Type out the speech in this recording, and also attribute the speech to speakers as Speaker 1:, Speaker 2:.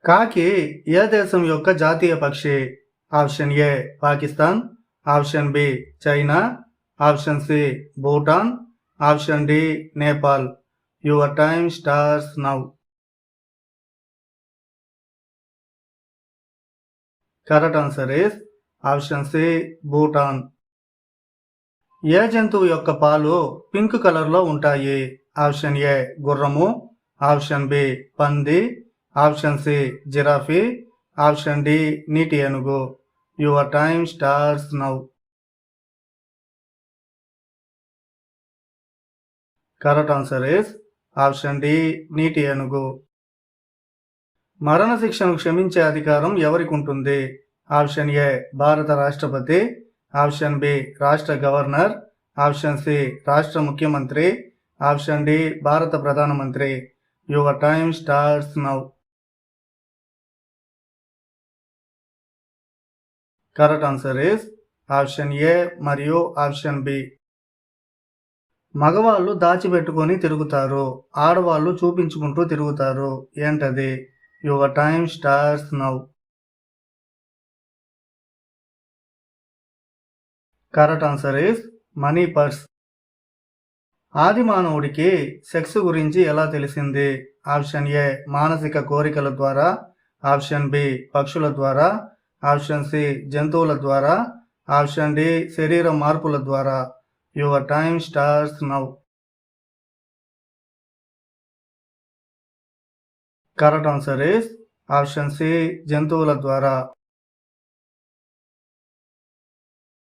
Speaker 1: కాకి ఏ దేశం యొక్క జాతీయ పక్షి? Option A Pakistan, option B China, option C Bhutan, option D Nepal. Your time starts now. Correct answer is option C Bhutan. ఏ జంతువు యొక్క పాలు పింక్ కలర్లో ఉంటాయి? ఆప్షన్ ఏ గుర్రము, ఆప్షన్ బి పంది, option C giraffe, option D నీటి ఏనుగు. Your time starts now. Correct answer is option D నీటి ఏనుగు. మరణశిక్షను క్షమించే అధికారం ఎవరికి ఉంటుంది? ఆప్షన్ ఏ భారత రాష్ట్రపతి, ఆప్షన్ బి రాష్ట్ర గవర్నర్, ఆప్షన్ సి రాష్ట్ర ముఖ్యమంత్రి, ఆప్షన్ డి భారత ప్రధానమంత్రి. Your time starts now. Correct answer is option A మరియు ఆప్షన్ బి. మగవాళ్ళు దాచిపెట్టుకొని తిరుగుతారు, ఆడవాళ్ళు చూపించుకుంటూ తిరుగుతారు. ఏంటది? Your time starts now. Correct answer is money purse. ఆది మానవుడికి సెక్స్ గురించి ఎలా తెలిసింది? ఆప్షన్ ఏ మానసిక కోరికల ద్వారా, ఆప్షన్ బి పక్షుల ద్వారా, ఆప్షన్ సి జంతువుల ద్వారా, ఆప్షన్ డి శరీర మార్పుల ద్వారా. Your time starts now. Correct answer is option C జంతువుల ద్వారా.